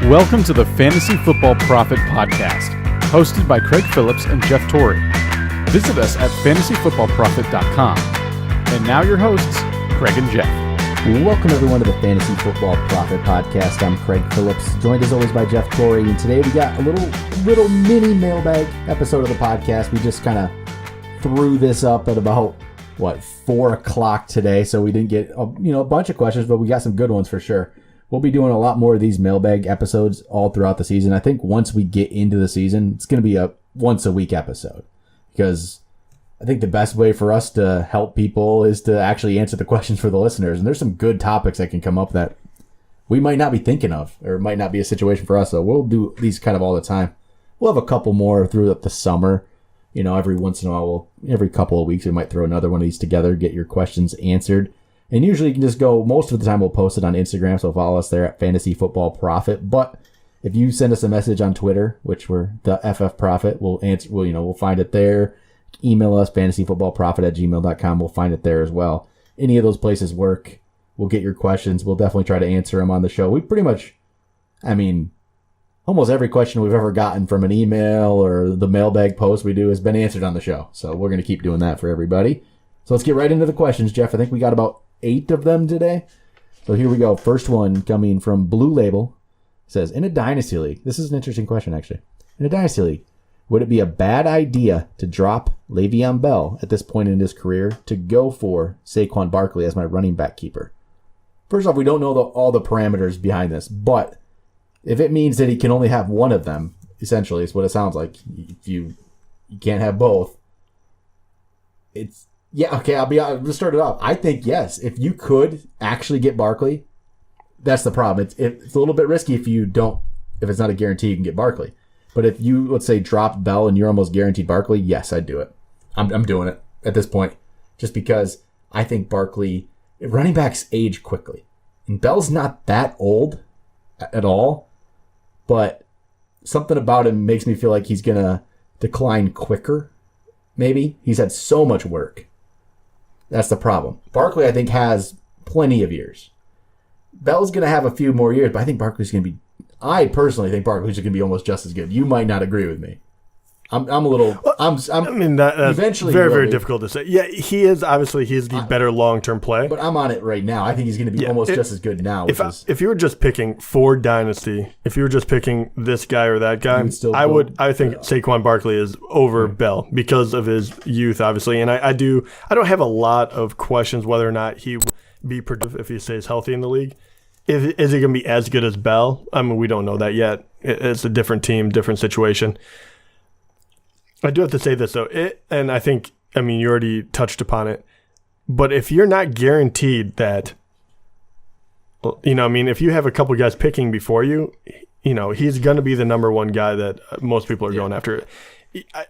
Welcome to the Fantasy Football Prophet Podcast, hosted by Craig Phillips and Jeff Torrey. Visit us at fantasyfootballprophet.com. And now your hosts, Craig and Jeff. Welcome everyone to the Fantasy Football Prophet Podcast. I'm Craig Phillips, joined as always by Jeff Torrey, and today we got a little mini mailbag episode of the podcast. We just kind of threw this up at about 4 o'clock today, so we didn't get a bunch of questions, but we got some good ones for sure. We'll be doing a lot more of these mailbag episodes all throughout the season. I think once we get into the season, it's going to be a once a week episode, because I think the best way for us to help people is to actually answer the questions for the listeners. And there's some good topics that can come up that we might not be thinking of, or it might not be a situation for us. So we'll do these kind of all the time. We'll have a couple more throughout the summer. Every once in a while, every couple of weeks, we might throw another one of these together, get your questions answered. And usually you can just go, most of the time we'll post it on Instagram, so follow us there at Fantasy Football Prophet. But if you send us a message on Twitter, which we're the FF Prophet, we'll answer. We'll find it there. Email us, fantasyfootballprophet@gmail.com. We'll find it there as well. Any of those places work. We'll get your questions. We'll definitely try to answer them on the show. We pretty much, almost every question we've ever gotten from an email or the mailbag post we do has been answered on the show. So we're going to keep doing that for everybody. So let's get right into the questions, Jeff. I think we got about 8 of them today. So here we go. First one coming from Blue Label. It says, in a Dynasty League, this is an interesting question actually. In a Dynasty League, would it be a bad idea to drop Le'Veon Bell at this point in his career to go for Saquon Barkley as my running back keeper? First off, we don't know all the parameters behind this, but if it means that he can only have one of them, essentially, is what it sounds like. If you can't have both, I'll start it off. I think yes. If you could actually get Barkley, that's the problem. It's a little bit risky if it's not a guarantee you can get Barkley. But if you, let's say, drop Bell and you're almost guaranteed Barkley, yes, I'd do it. I'm doing it at this point, just because I think Barkley, running backs age quickly, and Bell's not that old at all, but something about him makes me feel like he's gonna decline quicker. Maybe he's had so much work. That's the problem. Barkley, I think, has plenty of years. Bell's going to have a few more years, but I think Barkley's going to be... I personally think Barkley's going to be almost just as good. You might not agree with me. I'm a little... that's eventually very, very difficult to say. Yeah, he is. Obviously, he's the better long-term play. But I'm on it right now. I think he's going to be almost just as good now. If you were just picking for Dynasty, if you were just picking this guy or that guy, I think Saquon Barkley is over Bell because of his youth, obviously. And I don't have a lot of questions whether or not he will be productive if he stays healthy in the league. Is he going to be as good as Bell? We don't know that yet. It's a different team, different situation. I do have to say this, though, and I think, you already touched upon it, but if you're not guaranteed that, if you have a couple guys picking before you, he's going to be the number one guy that most people are going after.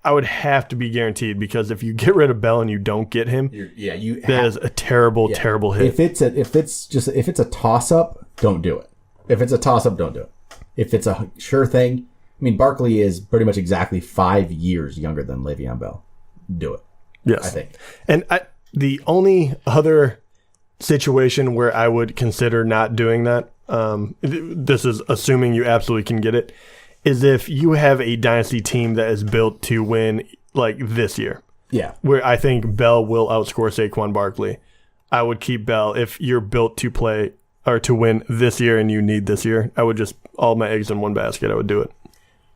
I would have to be guaranteed, because if you get rid of Bell and you don't get him, that is a terrible hit. If it's a toss-up, don't do it. If it's a toss-up, don't do it. If it's a sure thing, Barkley is pretty much exactly 5 years younger than Le'Veon Bell. Do it. Yes. I think. And the only other situation where I would consider not doing that, this is assuming you absolutely can get it, is if you have a dynasty team that is built to win like this year. Yeah. Where I think Bell will outscore Saquon Barkley. I would keep Bell if you're built to play or to win this year and you need this year. I would just all my eggs in one basket. I would do it.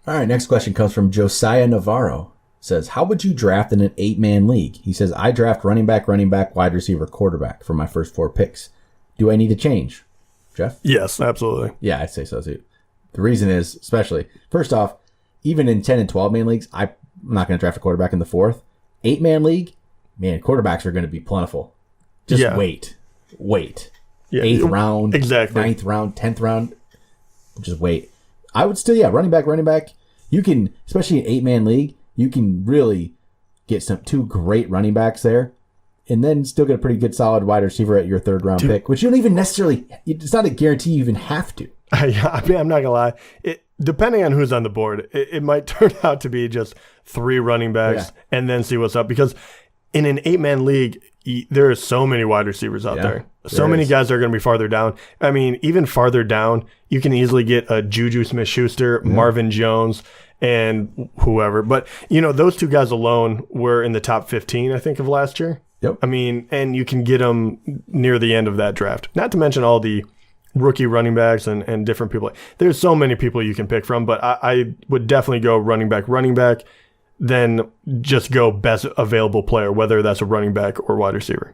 All right, next question comes from Josiah Navarro. Says, how would you draft in an 8-man league? He says, I draft running back, wide receiver, quarterback for my first 4 picks. Do I need to change? Jeff? Yes, absolutely. Yeah, I'd say so too. The reason is, especially, first off, even in 10 and 12-man leagues, I'm not going to draft a quarterback in the 4th. 8-man league, man, quarterbacks are going to be plentiful. Just wait. Yeah. 8th round, exactly. 9th round, 10th round, just wait. I would still, running back. You can, especially in 8-man league, you can really get 2 great running backs there, and then still get a pretty good solid wide receiver at your 3rd round pick, which you don't even necessarily, it's not a guarantee you even have to. I'm not going to lie. Depending on who's on the board, it might turn out to be just 3 running backs and then see what's up, because in an 8-man league, there are so many wide receivers out there. So many guys that are going to be farther down. I mean, even farther down, you can easily get a Juju Smith-Schuster, Marvin Jones, and whoever. But, those two guys alone were in the top 15, I think, of last year. Yep. I mean, and you can get them near the end of that draft. Not to mention all the rookie running backs and different people. There's so many people you can pick from, but I would definitely go running back, then just go best available player, whether that's a running back or wide receiver.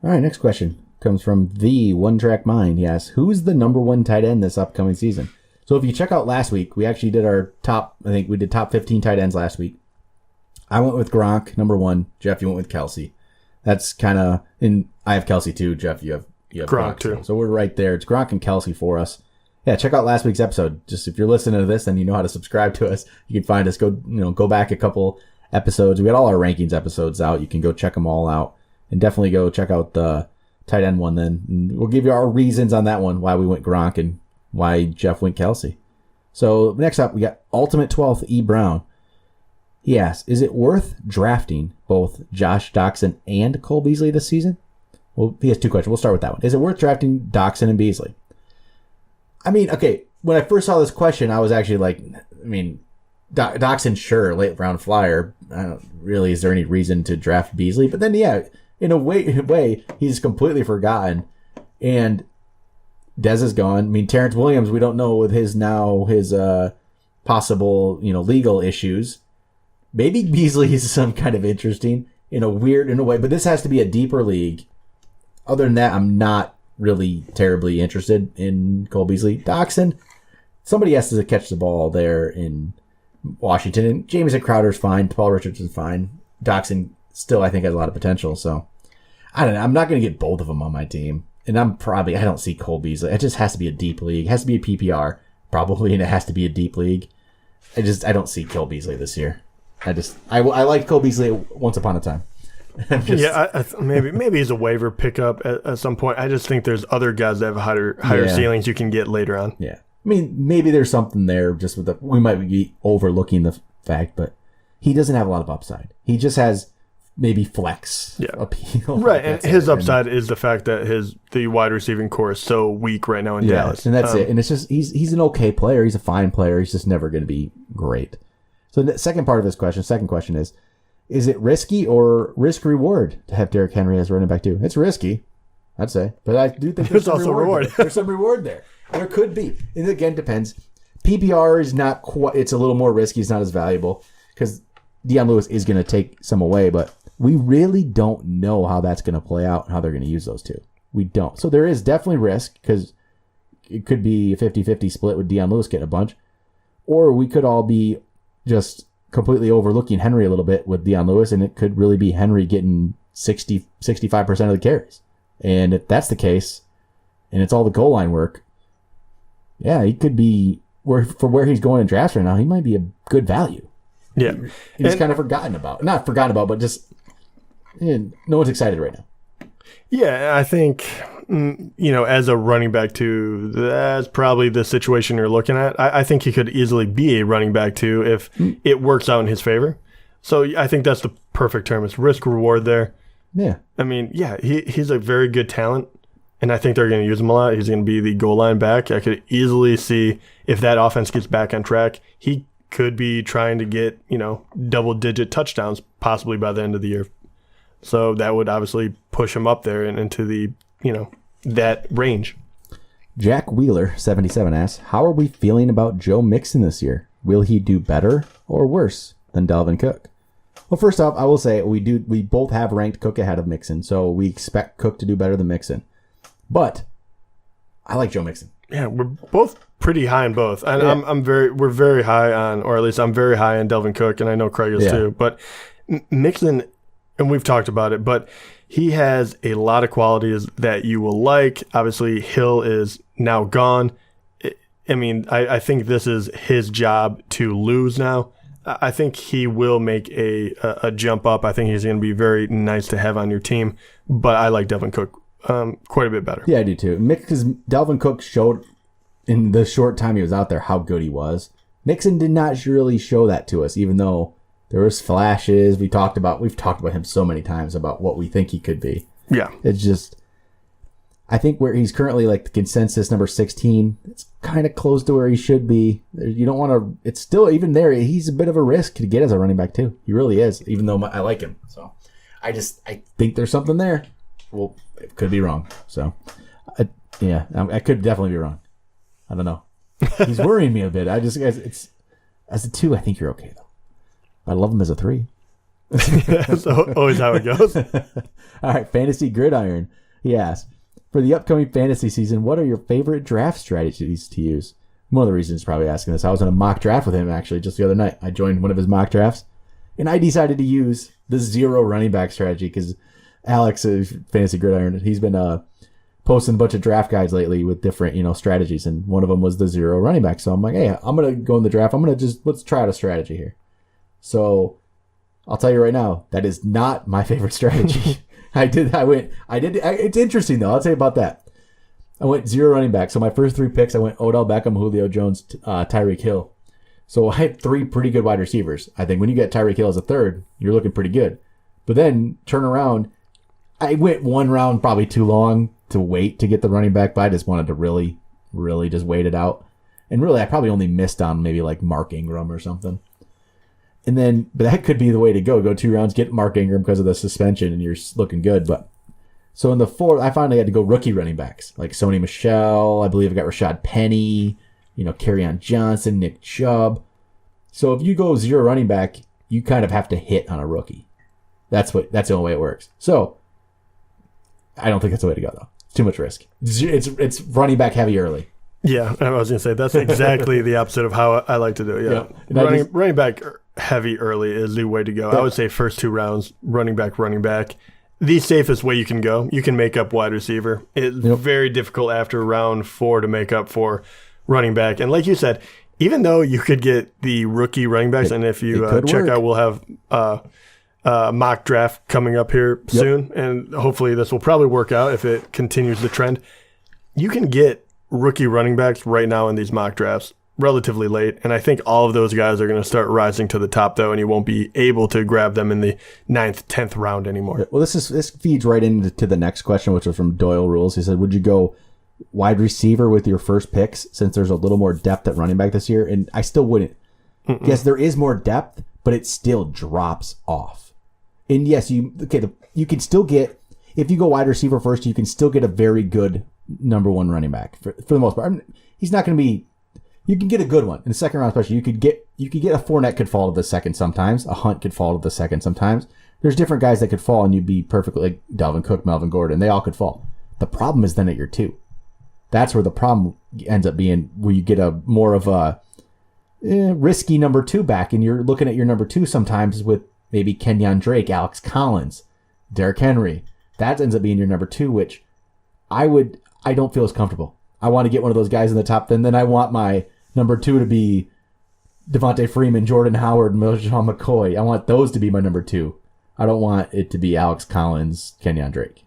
All right, next question comes from the One Track Mind. He asks, who's the number one tight end this upcoming season? So if you check out last week, we actually did our top 15 tight ends last week. I went with Gronk, number one. Jeff, you went with Kelsey. That's kind of, and I have Kelsey too. Jeff, you have Gronk too. So we're right there. It's Gronk and Kelsey for us. Yeah, check out last week's episode. Just if you're listening to this, then you know how to subscribe to us. You can find us. Go back a couple episodes. We got all our rankings episodes out. You can go check them all out, and definitely go check out the tight end one. Then and we'll give you our reasons on that one, why we went Gronk and why Jeff went Kelsey. So next up, we got Ultimate 12th E Brown. He asks, is it worth drafting both Josh Doxson and Cole Beasley this season? Well, he has two questions. We'll start with that one. Is it worth drafting Doxson and Beasley? I mean, okay, when I first saw this question, I was actually like, Doxson, sure, late round flyer. I don't really, is there any reason to draft Beasley? But then, yeah, in a way, he's completely forgotten. And Dez is gone. I mean, Terrence Williams, we don't know with his possible, legal issues. Maybe Beasley is some kind of interesting in a way, but this has to be a deeper league. Other than that, I'm not really terribly interested in Cole Beasley. Doxson, somebody has to catch the ball there in Washington, and Jamison Crowder's fine. Paul Richardson's fine. Doxson still, I think, has a lot of potential. So, I don't know. I'm not going to get both of them on my team, and I don't see Cole Beasley. It just has to be a deep league. It has to be a PPR, probably, and it has to be a deep league. I don't see Cole Beasley this year. I liked Cole Beasley once upon a time. Maybe he's a waiver pickup at some point. I just think there's other guys that have higher ceilings you can get later on. Yeah, I mean, maybe there's something there. Just we might be overlooking the fact, but he doesn't have a lot of upside. He just has maybe flex appeal, right? And his upside is the fact that the wide receiving core is so weak right now in Dallas, and that's it. And it's just he's an okay player. He's a fine player. He's just never going to be great. So the second part of his question, second question is it risky or risk reward to have Derrick Henry as running back too? It's risky, I'd say, but I do think there's also reward. There's some reward there. There could be. And again, depends. PPR is not quite. It's a little more risky. It's not as valuable because Deion Lewis is going to take some away, but we really don't know how that's going to play out and how they're going to use those two. We don't. So there is definitely risk because it could be a 50-50 split with Deion Lewis getting a bunch, or we could all be just completely overlooking Henry a little bit with Deion Lewis, and it could really be Henry getting 65% of the carries. And if that's the case, and it's all the goal line work, yeah, he could be, for where he's going in drafts right now, he might be a good value. Yeah. He's kind of not forgotten about, but just, no one's excited right now. Yeah, I think, as a running back too, that's probably the situation you're looking at. I think he could easily be a running back too if it works out in his favor. So I think that's the perfect term. It's risk reward there. Yeah. I mean, he's a very good talent, and I think they're going to use him a lot. He's going to be the goal line back. I could easily see if that offense gets back on track, he could be trying to get, double-digit touchdowns possibly by the end of the year. So that would obviously push him up there and into the, that range. Jack Wheeler, 77, asks, how are we feeling about Joe Mixon this year? Will he do better or worse than Dalvin Cook? Well, first off, I will say we both have ranked Cook ahead of Mixon, so we expect Cook to do better than Mixon. But I like Joe Mixon. Yeah, we're both pretty high in both. And we're very high on, or at least I'm very high on Dalvin Cook, and I know Craig is too. But Mixon, and we've talked about it, but he has a lot of qualities that you will like. Obviously, Hill is now gone. I think this is his job to lose now. I think he will make a jump up. I think he's going to be very nice to have on your team. But I like Dalvin Cook quite a bit better. Yeah, I do too. Because Dalvin Cook showed in the short time he was out there how good he was. Mixon did not really show that to us, even though There was flashes. We've talked about him so many times about what we think he could be. Yeah. It's just, I think where he's currently like the consensus number 16, it's kind of close to where he should be. You don't want to, it's still even there. He's a bit of a risk to get as a running back too. He really is, even though I like him. So I think there's something there. Well, it could be wrong. So I could definitely be wrong. I don't know. He's worrying me a bit. It's as a 2, I think you're okay though. I love him as a 3. That's always how it goes. All right, Fantasy Gridiron. He asks, for the upcoming fantasy season, what are your favorite draft strategies to use? One of the reasons he's probably asking this, I was in a mock draft with him actually just the other night. I joined one of his mock drafts, and I decided to use the 0 running back strategy because Alex, Fantasy Gridiron, he's been posting a bunch of draft guides lately with different strategies, and one of them was the 0 running back. So I'm like, hey, I'm going to go in the draft. Let's try out a strategy here. So I'll tell you right now, that is not my favorite strategy. It's interesting though. I'll tell you about that. I went 0 running back. So my first 3 picks, I went Odell Beckham, Julio Jones, Tyreek Hill. So I had 3 pretty good wide receivers. I think when you get Tyreek Hill as a 3rd, you're looking pretty good. But then turn around, I went 1 round probably too long to wait to get the running back, but I just wanted to really, really just wait it out. And really, I probably only missed on maybe like Mark Ingram or something. And then, but that could be the way to go. Go 2 rounds, get Mark Ingram because of the suspension, and you're looking good. But so in the 4th, I finally had to go rookie running backs like Sony Michel. I believe I got Rashad Penny, Kerryon Johnson, Nick Chubb. So if you go 0 running back, you kind of have to hit on a rookie. That's the only way it works. So I don't think that's the way to go though. It's too much risk. It's running back heavy early. Yeah, I was going to say that's exactly the opposite of how I like to do it. Yeah, running back heavy early is the way to go. I would say first 2 rounds, running back. The safest way you can go. You can make up wide receiver. It's very difficult after round 4 to make up for running back. And like you said, even though you could get the rookie running backs, and if you check out, we'll have mock draft coming up here soon, and hopefully this will probably work out if it continues the trend. You can get rookie running backs right now in these mock drafts relatively late, and I think all of those guys are going to start rising to the top though, and you won't be able to grab them in the 9th, 10th round anymore. Well, this feeds right into the next question, which was from Doyle Rules. He said, would you go wide receiver with your first picks since there's a little more depth at running back this year? And I still wouldn't. Yes, there is more depth, but it still drops off. And yes, you can still get, if you go wide receiver first, you can still get a very good number 1 running back for the most part. He's not going to be. You can get a good one in the 2nd round, especially. You could get a Fournette could fall to the 2nd sometimes. A Hunt could fall to the 2nd sometimes. There's different guys that could fall, and you'd be perfectly like Dalvin Cook, Melvin Gordon. They all could fall. The problem is then at your 2. That's where the problem ends up being, where you get a more of a risky number 2 back, and you're looking at your number 2 sometimes with maybe Kenyon Drake, Alex Collins, Derrick Henry. That ends up being your number 2, which I don't feel as comfortable. I want to get one of those guys in the top 10. Then I want my number 2 to be Devontae Freeman, Jordan Howard, LeSean McCoy. I want those to be my number 2. I don't want it to be Alex Collins, Kenyon Drake.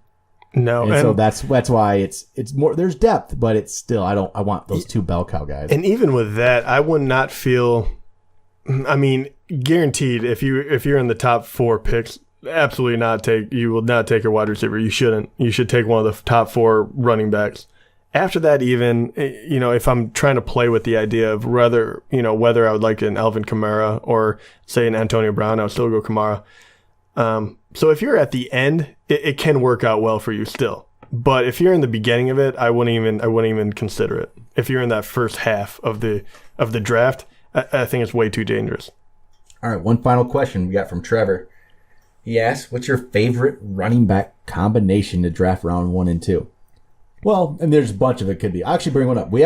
No, and so that's why it's more. There's depth, but it's still I want those 2 bell cow guys. And even with that, I would not feel. I mean, guaranteed if you're in the top 4 picks, absolutely not you will not take a wide receiver. You shouldn't. You should take one of the top 4 running backs. After that, even, if I'm trying to play with the idea of whether I would like an Alvin Kamara or say an Antonio Brown, I would still go Kamara. So if you're at the end, it can work out well for you still. But if you're in the beginning of it, I wouldn't even consider it. If you're in that first half of the draft, I think it's way too dangerous. All right, one final question we got from Trevor. He asks, what's your favorite running back combination to draft round 1 and 2? Well, and there's a bunch of it could be. I'll actually bring one up. We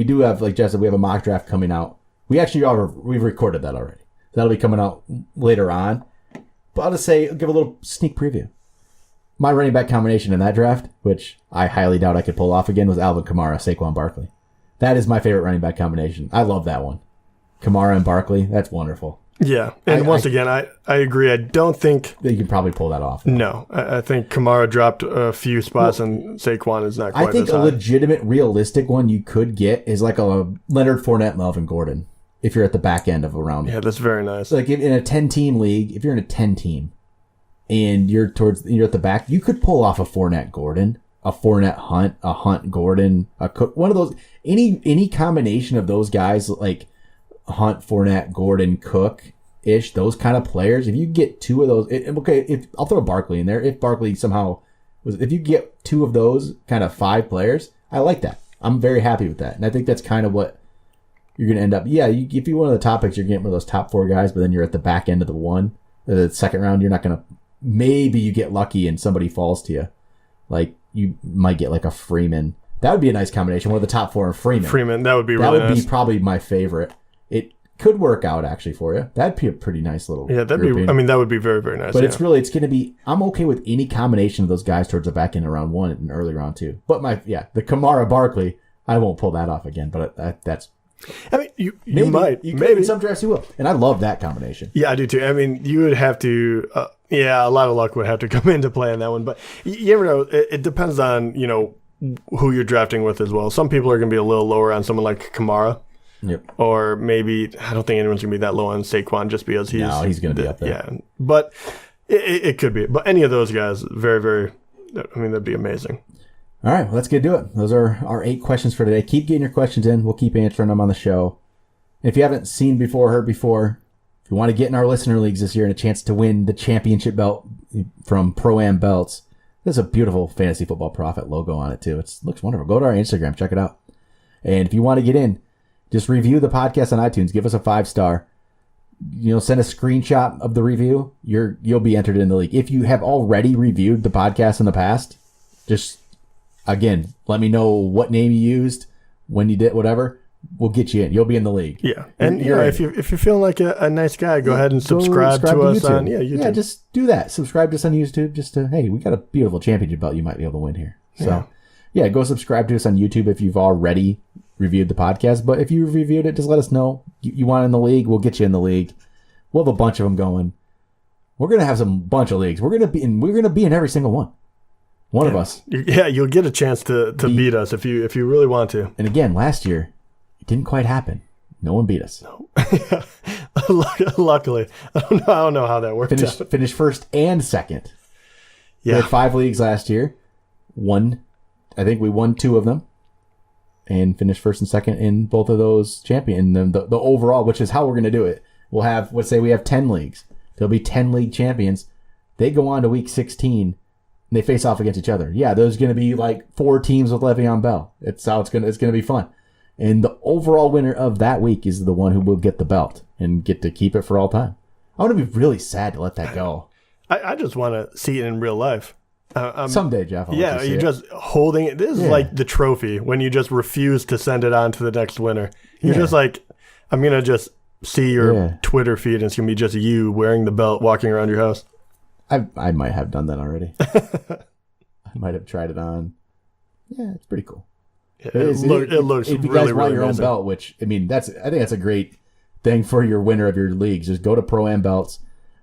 do have, like Jeff said, we have a mock draft coming out. We've recorded that already. That'll be coming out later on. But I'll just give a little sneak preview. My running back combination in that draft, which I highly doubt I could pull off again, was Alvin Kamara, Saquon Barkley. That is my favorite running back combination. I love that one. Kamara and Barkley, that's wonderful. Yeah, and once again, I agree. I don't think you can probably pull that off. No, I think Kamara dropped a few spots, and Saquon is not quite as high. I think a legitimate, realistic one you could get is like a Leonard Fournette, Melvin Gordon. if you're at the back end of a round. Yeah, that's very nice. Like in a 10-team league, if you're in a 10-team and you're at the back, you could pull off a Fournette Gordon, a Fournette Hunt, a Hunt Gordon, a Cook, one of those, any combination of those guys like Hunt, Fournette, Gordon, Cook-ish, those kind of players. If you get two of those, if I'll throw Barkley in there. If Barkley somehow if you get two of those kind of 5 players, I like that. I'm very happy with that, and I think that's kind of what you're going to end up. Yeah, if you're one of the top picks, you're getting one of those top 4 guys, but then you're at the back end of the second round. You're not going to. Maybe you get lucky and somebody falls to you, like you might get like a Freeman. That would be a nice combination. One of the top 4 and Freeman. That would be really nice. That would be probably my favorite. It could work out actually for you. That'd be a pretty nice little. Yeah, grouping. That would be very, very nice. But it's going to be. I'm okay with any combination of those guys towards the back end of round 1 and early round 2. But the Kamara Barkley, I won't pull that off again. But that's. I mean, you might. Maybe in some drafts you will, and I love that combination. Yeah, I do too. I mean, you would have to. A lot of luck would have to come into play on that one. But you never know. It depends on who you're drafting with as well. Some people are going to be a little lower on someone like Kamara. Yep. Or maybe, I don't think anyone's going to be that low on Saquon just because he's going to be up there. Yeah. But it could be. But any of those guys, very, very, that'd be amazing. All right, well, let's get to it. Those are our 8 questions for today. Keep getting your questions in. We'll keep answering them on the show. And if you haven't seen heard before, if you want to get in our listener leagues this year and a chance to win the championship belt from Pro-Am Belts, there's a beautiful Fantasy Football Prophet logo on it too. It looks wonderful. Go to our Instagram, check it out. And if you want to get in, just review the podcast on iTunes. Give us a 5-star. Send a screenshot of the review. You'll be entered in the league. If you have already reviewed the podcast in the past, just again, let me know what name you used, when you did, whatever. We'll get you in. You'll be in the league. Yeah, and if you're feeling like a nice guy, go ahead and subscribe to us on YouTube. Yeah, just do that. Subscribe to us on YouTube. Just we got a beautiful championship belt you might be able to win here. So go subscribe to us on YouTube if you've already reviewed the podcast. But if you've reviewed it, just let us know you want in the league. We'll get you in the league. We'll have a bunch of them going. We're gonna have some bunch of leagues. We're gonna be in every single one. One of us. Yeah, you'll get a chance to beat us if you really want to. And again, last year it didn't quite happen. No one beat us. No. Luckily, I don't know how that worked. Finished first and second. Yeah. We had 5 leagues last year. I think we won 2 of them. And finished first and second in both of those the overall, which is how we're going to do it. We'll have, let's say we have 10 leagues. There'll be 10 league champions. They go on to week 16 and they face off against each other. Yeah, there's going to be like 4 teams with Le'Veon Bell. It's going to be fun. And the overall winner of that week is the one who will get the belt and get to keep it for all time. I want to be really sad to let that go. I just want to see it in real life. Someday, Jeff. You're just holding it. This is like the trophy when you just refuse to send it on to the next winner. You're just like, I'm going to just see your Twitter feed and it's going to be just you wearing the belt walking around your house. I might have done that already. I might have tried it on. Yeah, it's pretty cool. Yeah, it looks if you really, guys want really your amazing. own belt, which I think that's a great thing for your winner of your leagues. Just go to Pro-Am Belts.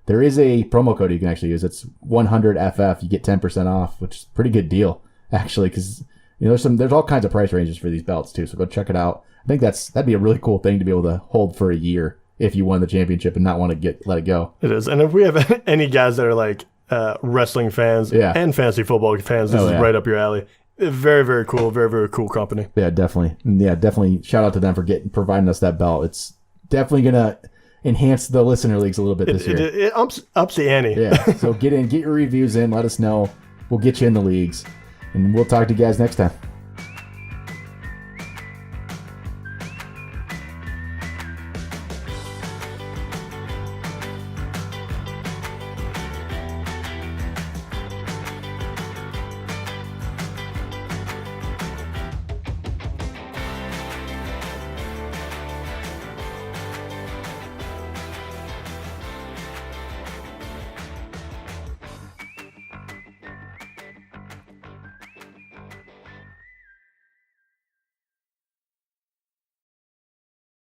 There is a promo code you can actually use. It's 100FF. You get 10% off, which is a pretty good deal actually, because there's all kinds of price ranges for these belts too. So go check it out. I think that'd be a really cool thing to be able to hold for a year if you won the championship and not want to let it go. It is, and if we have any guys that are like wrestling fans and fantasy football fans, this is right up your alley. Very, very cool. Very, very cool company. Yeah, definitely. Yeah, definitely. Shout out to them for providing us that belt. It's definitely gonna enhance the listener leagues a little bit this year. It ups the ante. Yeah. So get your reviews in. Let us know. We'll get you in the leagues, and we'll talk to you guys next time.